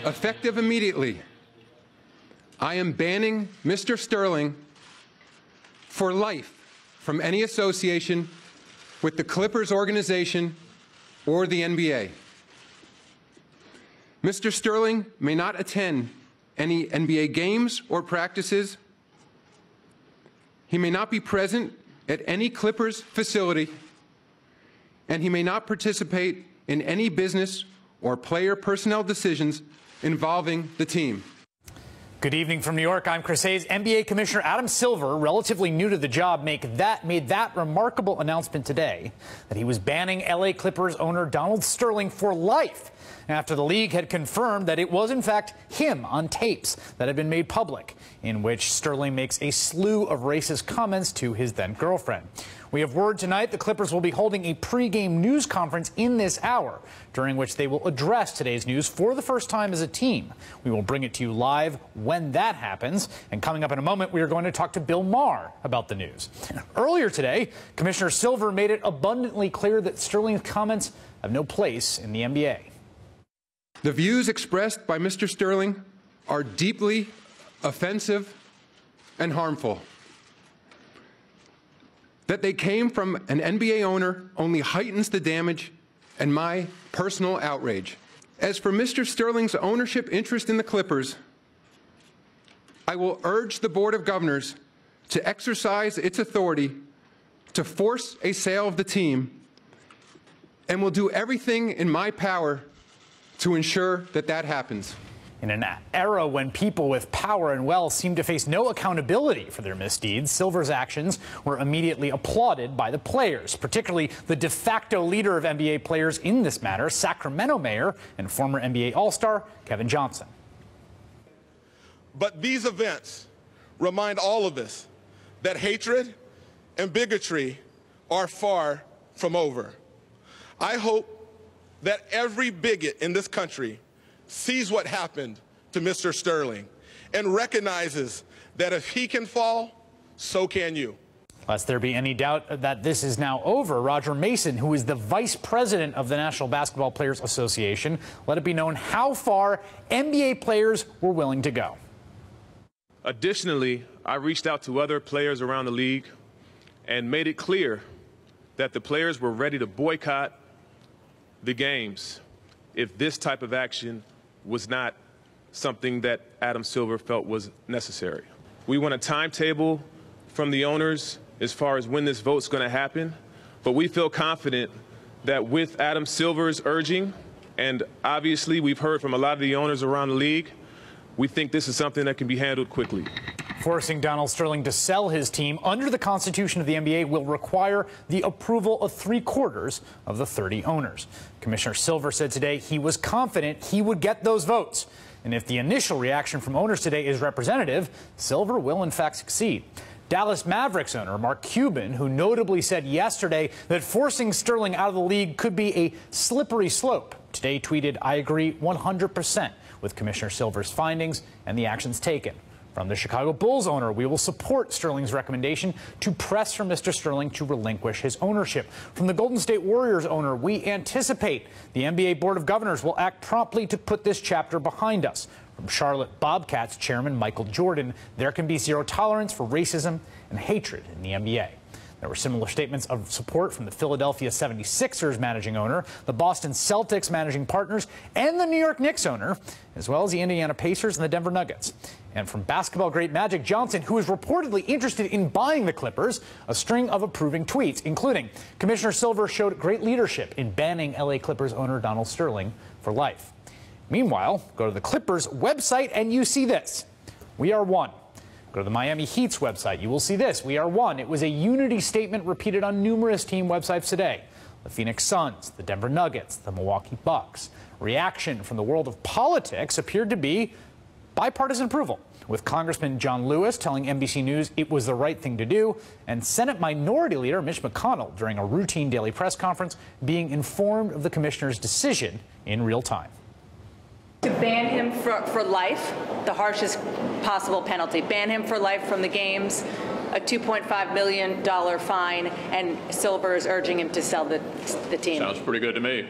effective immediately, I am banning Mr. Sterling for life from any association with the Clippers organization or the NBA. Mr. Sterling may not attend any NBA games or practices. He may not be present at any Clippers facility, and he may not participate in any business or player personnel decisions involving the team. Good evening from New York. I'm Chris Hayes. NBA Commissioner Adam Silver, relatively new to the job, made that remarkable announcement today that he was banning LA Clippers owner Donald Sterling for life after the league had confirmed that it was, in fact, him on tapes that had been made public, in which Sterling makes a slew of racist comments to his then-girlfriend. We have word tonight the Clippers will be holding a pregame news conference in this hour, during which they will address today's news for the first time as a team. We will bring it to you live when that happens. And coming up in a moment, we are going to talk to Bill Maher about the news. Earlier today, Commissioner Silver made it abundantly clear that Sterling's comments have no place in the NBA. The views expressed by Mr. Sterling are deeply offensive and harmful. That they came from an NBA owner only heightens the damage and my personal outrage. As for Mr. Sterling's ownership interest in the Clippers, I will urge the Board of Governors to exercise its authority to force a sale of the team, and will do everything in my power to ensure that that happens. In an era when people with power and wealth seem to face no accountability for their misdeeds, Silver's actions were immediately applauded by the players, particularly the de facto leader of NBA players in this matter, Sacramento Mayor and former NBA All-Star Kevin Johnson. But these events remind all of us that hatred and bigotry are far from over. I hope that every bigot in this country sees what happened to Mr. Sterling and recognizes that if he can fall, so can you. Lest there be any doubt that this is now over, Roger Mason, who is the vice president of the National Basketball Players Association, let it be known how far NBA players were willing to go. Additionally, I reached out to other players around the league and made it clear that the players were ready to boycott the games if this type of action was not something that Adam Silver felt was necessary. We want a timetable from the owners as far as when this vote's going to happen, but we feel confident that with Adam Silver's urging, and obviously we've heard from a lot of the owners around the league, we think this is something that can be handled quickly. Forcing Donald Sterling to sell his team under the Constitution of the NBA will require the approval of 3/4 of the 30 owners. Commissioner Silver said today he was confident he would get those votes. And if the initial reaction from owners today is representative, Silver will in fact succeed. Dallas Mavericks owner Mark Cuban, who notably said yesterday that forcing Sterling out of the league could be a slippery slope, today tweeted, "I agree 100% with Commissioner Silver's findings and the actions taken." From the Chicago Bulls owner, we will support Sterling's recommendation to press for Mr. Sterling to relinquish his ownership. From the Golden State Warriors owner, we anticipate the NBA Board of Governors will act promptly to put this chapter behind us. From Charlotte Bobcats chairman Michael Jordan, there can be zero tolerance for racism and hatred in the NBA. There were similar statements of support from the Philadelphia 76ers managing owner, the Boston Celtics managing partners, and the New York Knicks owner, as well as the Indiana Pacers and the Denver Nuggets. And from basketball great Magic Johnson, who is reportedly interested in buying the Clippers, a string of approving tweets, including Commissioner Silver showed great leadership in banning LA Clippers owner Donald Sterling for life. Meanwhile, go to the Clippers website and you see this. We are one. Go to the Miami Heat's website. You will see this. We are one. It was a unity statement repeated on numerous team websites today. The Phoenix Suns, the Denver Nuggets, the Milwaukee Bucks. Reaction from the world of politics appeared to be bipartisan approval, with Congressman John Lewis telling NBC News it was the right thing to do, and Senate Minority Leader Mitch McConnell, during a routine daily press conference, being informed of the commissioner's decision in real time. To ban him for life, the harshest possible penalty. Ban him for life from the games, a $2.5 million fine, and Silver is urging him to sell the team. Sounds pretty good to me.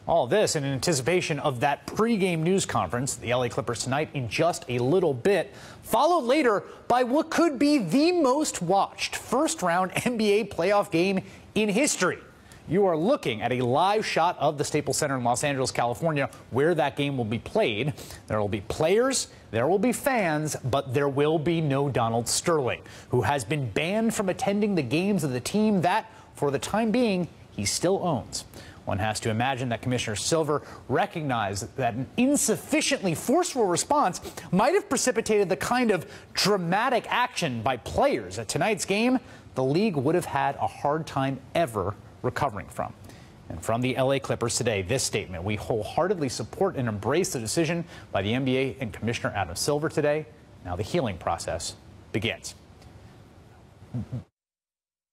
All this in anticipation of that pregame news conference, the LA Clippers tonight in just a little bit, followed later by what could be the most watched first-round NBA playoff game in history. You are looking at a live shot of the Staples Center in Los Angeles, California, where that game will be played. There will be players, there will be fans, but there will be no Donald Sterling, who has been banned from attending the games of the team that, for the time being, he still owns. One has to imagine that Commissioner Silver recognized that an insufficiently forceful response might have precipitated the kind of dramatic action by players at tonight's game the league would have had a hard time ever recovering from. And from the LA Clippers today, this statement: we wholeheartedly support and embrace the decision by the NBA and Commissioner Adam Silver today. Now the healing process begins.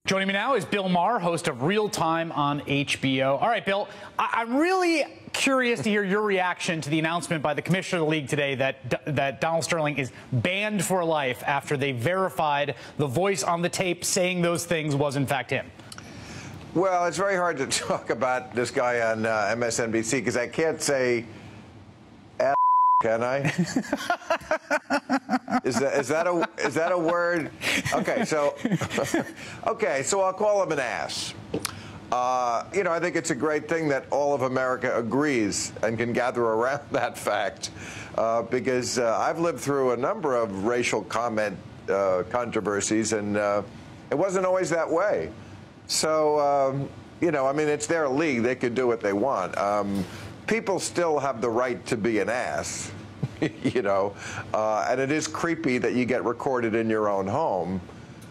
Joining me now is Bill Maher, host of Real Time on HBO. All right, Bill, I'm really curious to hear your reaction to the announcement by the commissioner of the league today that Donald Sterling is banned for life after they verified the voice on the tape saying those things was in fact him. Well, it's very hard to talk about this guy on MSNBC because I can't say can I? Is that a word? Okay, so I'll call him an ass. You know, I think it's a great thing that all of America agrees and can gather around that fact, because I've lived through a number of racial comment controversies, and it wasn't always that way. So, you know, I mean, it's their league; they could do what they want. People still have the right to be an ass, you know, and it is creepy that you get recorded in your own home.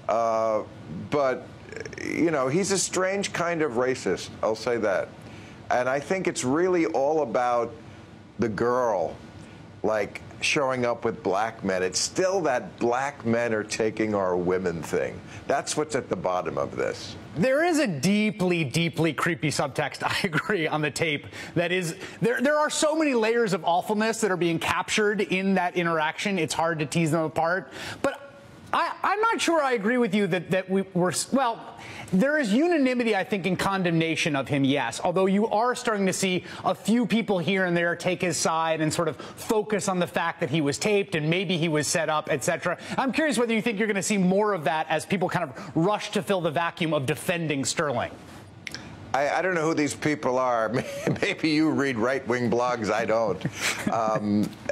But, you know, he's a strange kind of racist, I'll say that. And I think it's really all about the girl, like, showing up with black men. It's still that black men are taking our women thing. That's what's at the bottom of this. There is a deeply, deeply creepy subtext, I agree, on the tape. That is, there are so many layers of awfulness that are being captured in that interaction. It's hard to tease them apart. But I'm not sure I agree with you that we were, well, there is unanimity, I think, in condemnation of him, yes. Although you are starting to see a few people here and there take his side and sort of focus on the fact that he was taped and maybe he was set up, etc. I'm curious whether you think you're going to see more of that as people kind of rush to fill the vacuum of defending Sterling. I don't know who these people are. Maybe you read right-wing blogs. I don't.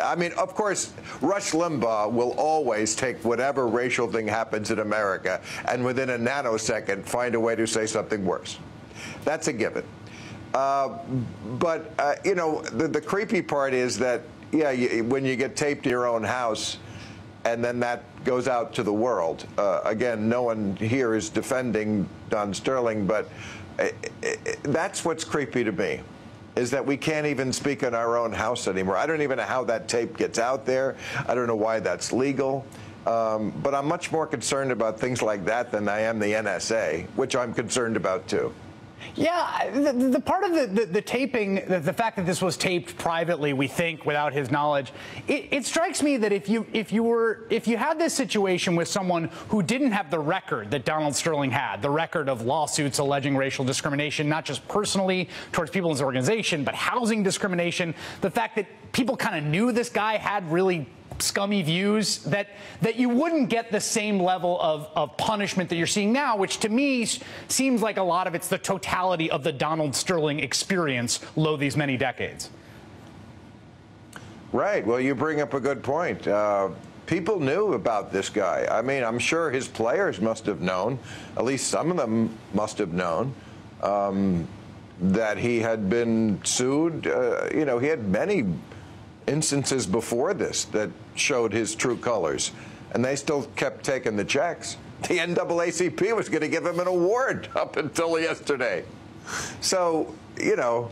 I mean, of course, Rush Limbaugh will always take whatever racial thing happens in America and within a nanosecond find a way to say something worse. That's a given. But, you know, the creepy part is that, yeah, when you get taped in your own house and then that goes out to the world, again, no one here is defending Don Sterling, but that's what's creepy to me, is that we can't even speak in our own house anymore. I don't even know how that tape gets out there. I don't know why that's legal. But I'm much more concerned about things like that than I am the NSA, which I'm concerned about too. Yeah, the part of the taping, the fact that this was taped privately, we think, without his knowledge, it strikes me that if you had this situation with someone who didn't have the record that Donald Sterling had, the record of lawsuits alleging racial discrimination, not just personally towards people in his organization, but housing discrimination, the fact that people kind of knew this guy had really scummy views, that you wouldn't get the same level of punishment that you're seeing now, which to me seems like a lot of it's the totality of the Donald Sterling experience, lo these many decades. Right. Well, you bring up a good point. People knew about this guy. I mean, I'm sure his players must have known, at least some of them must have known, that he had been sued. You know, he had many instances before this that showed his true colors, and they still kept taking the checks. The NAACP was going to give him an award up until yesterday. So, you know,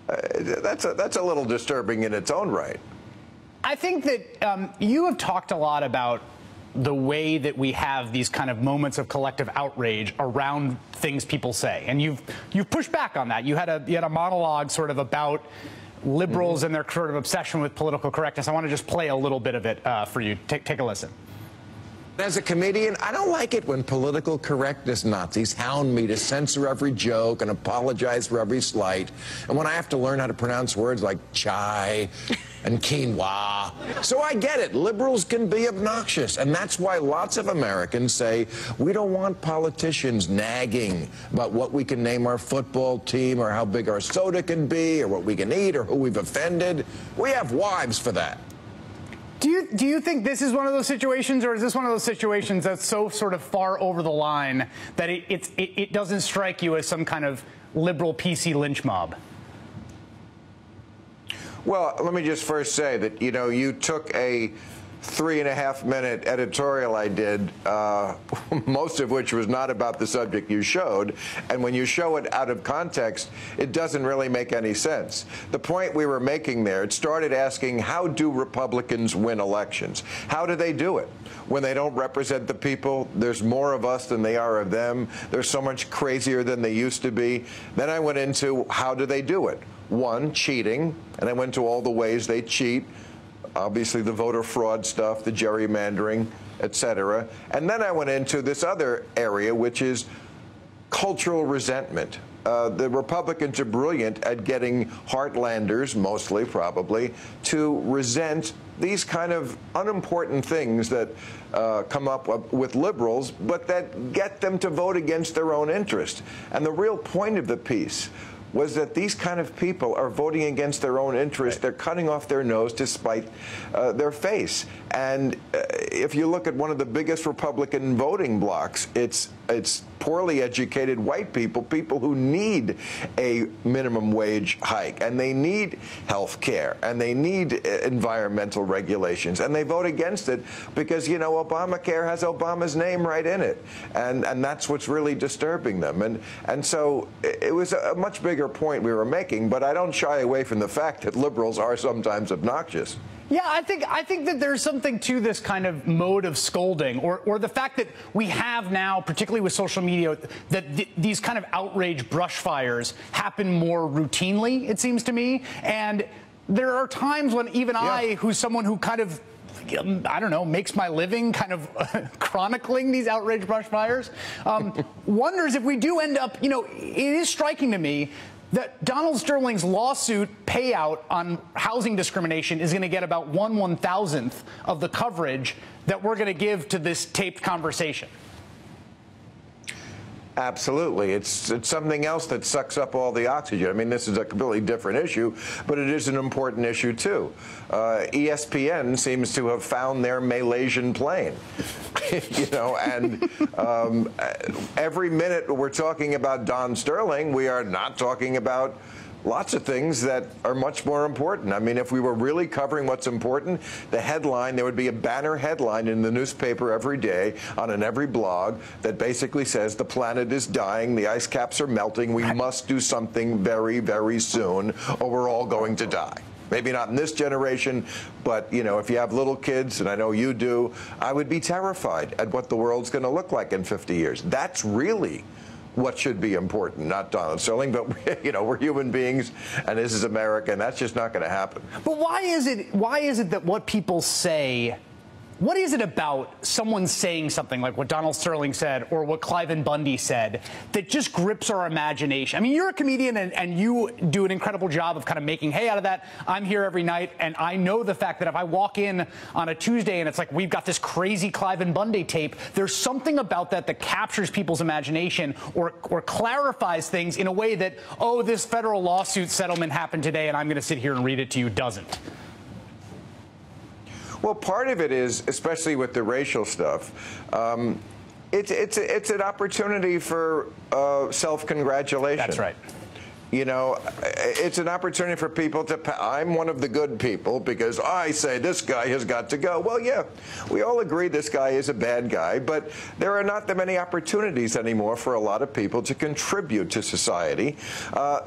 that's a little disturbing in its own right. I think that you have talked a lot about the way that we have these kind of moments of collective outrage around things people say, and you've pushed back on that. You had a monologue sort of about liberals and their sort of obsession with political correctness. I want to just play a little bit of it for you. Take a listen. As a comedian, I don't like it when political correctness Nazis hound me to censor every joke and apologize for every slight. And when I have to learn how to pronounce words like chai and quinoa. So I get it. Liberals can be obnoxious. And that's why lots of Americans say we don't want politicians nagging about what we can name our football team or how big our soda can be or what we can eat or who we've offended. We have wives for that. Do you think this is one of those situations, or is this one of those situations that's so sort of far over the line that it doesn't strike you as some kind of liberal PC lynch mob? Well, let me just first say that, you know, you took a 3.5-minute editorial I did, most of which was not about the subject you showed, and when you show it out of context, it doesn't really make any sense. The point we were making there, it started asking, how do Republicans win elections? How do they do it? When they don't represent the people, there's more of us than they are of them. They're so much crazier than they used to be. Then I went into, how do they do it? One, cheating, and I went to all the ways they cheat. Obviously, the voter fraud stuff, the gerrymandering, et cetera. And then I went into this other area, which is cultural resentment. The Republicans are brilliant at getting heartlanders, mostly probably, to resent these kind of unimportant things that come up with liberals, but that get them to vote against their own interest. And the real point of the piece was that these kind of people are voting against their own interest. They're cutting off their nose to spite their face. And if you look at one of the biggest Republican voting blocs, it's poorly educated white people, people who need a minimum wage hike, and they need health care, and they need environmental regulations, and they vote against it because, you know, Obamacare has Obama's name right in it, and that's what's really disturbing them. And so it was a much bigger point we were making, but I don't shy away from the fact that liberals are sometimes obnoxious. Yeah, I think that there's something to this kind of mode of scolding, or the fact that we have now, particularly with social media, that these kind of outrage brush fires happen more routinely, it seems to me. And there are times when even I, who's someone who kind of, I don't know, makes my living kind of chronicling these outrage brush fires, wonders if we do end up, you know, it is striking to me that Donald Sterling's lawsuit payout on housing discrimination is going to get about 1/1000th of the coverage that we're going to give to this taped conversation. Absolutely. It's something else that sucks up all the oxygen. I mean, this is a completely different issue, but it is an important issue, too. ESPN seems to have found their Malaysian plane, you know, and every minute we're talking about Don Sterling, we are not talking about lots of things that are much more important. I mean, if we were really covering what's important, the headline, there would be a banner headline in the newspaper every day, on every blog, that basically says the planet is dying, the ice caps are melting, we must do something very, very soon, or we're all going to die. Maybe not in this generation, but, you know, if you have little kids, and I know you do, I would be terrified at what the world's going to look like in 50 years. That's really what should be important, not Donald Sterling, but, you know, we're human beings, and this is America, and that's just not going to happen. But why is it that what people say, what is it about someone saying something like what Donald Sterling said or what Cliven Bundy said that just grips our imagination? I mean, you're a comedian, and you do an incredible job of kind of making hay out of that. I'm here every night, and I know the fact that if I walk in on a Tuesday and it's like we've got this crazy Cliven Bundy tape, there's something about that that captures people's imagination or clarifies things in a way that, oh, this federal lawsuit settlement happened today and I'm going to sit here and read it to you, doesn't. Well, part of it is, especially with the racial stuff, it's an opportunity for self-congratulation. That's right. You know, it's an opportunity for people to, I'm one of the good people because I say this guy has got to go. Well, yeah, we all agree this guy is a bad guy, but there are not that many opportunities anymore for a lot of people to contribute to society.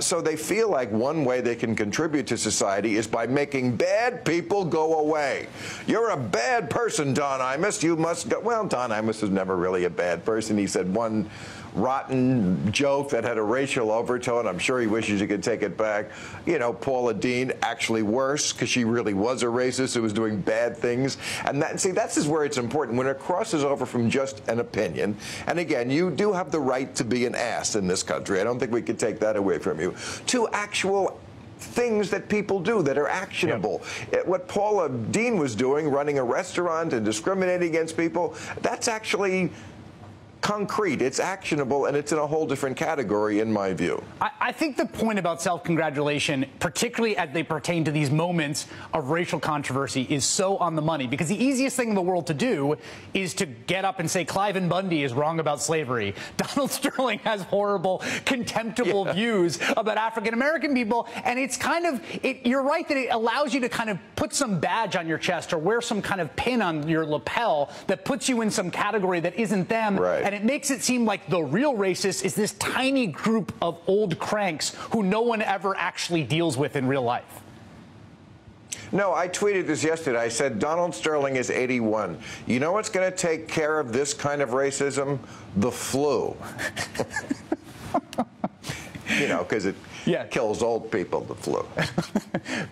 So they feel like one way they can contribute to society is by making bad people go away. You're a bad person, Don Imus. You must go. Well, Don Imus was never really a bad person. He said one rotten joke that had a racial overtone. I'm sure he wishes he could take it back. You know, Paula Deen, actually worse, because she really was a racist who was doing bad things. And that's where it's important, when it crosses over from just an opinion. And again, you do have the right to be an ass in this country. I don't think we could take that away from you. To actual things that people do that are actionable. Yep. What Paula Deen was doing, running a restaurant and discriminating against people, that's actually concrete, it's actionable, and it's in a whole different category in my view. I think the point about self-congratulation, particularly as they pertain to these moments of racial controversy, is so on the money, because the easiest thing in the world to do is to get up and say Cliven Bundy is wrong about slavery. Donald Sterling has horrible, contemptible views about African-American people, and it's kind of, you're right that it allows you to kind of put some badge on your chest or wear some kind of pin on your lapel that puts you in some category that isn't them. Right. And it makes it seem like the real racist is this tiny group of old cranks who no one ever actually deals with in real life. No, I tweeted this yesterday. I said Donald Sterling is 81. You know what's going to take care of this kind of racism? The flu. You know, because it kills old people, the flu.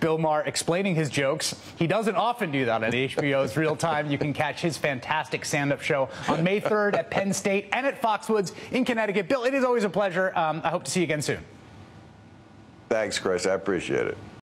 Bill Maher explaining his jokes. He doesn't often do that on HBO's Real Time. You can catch his fantastic stand-up show on May 3rd at Penn State and at Foxwoods in Connecticut. Bill, it is always a pleasure. I hope to see you again soon. Thanks, Chris. I appreciate it.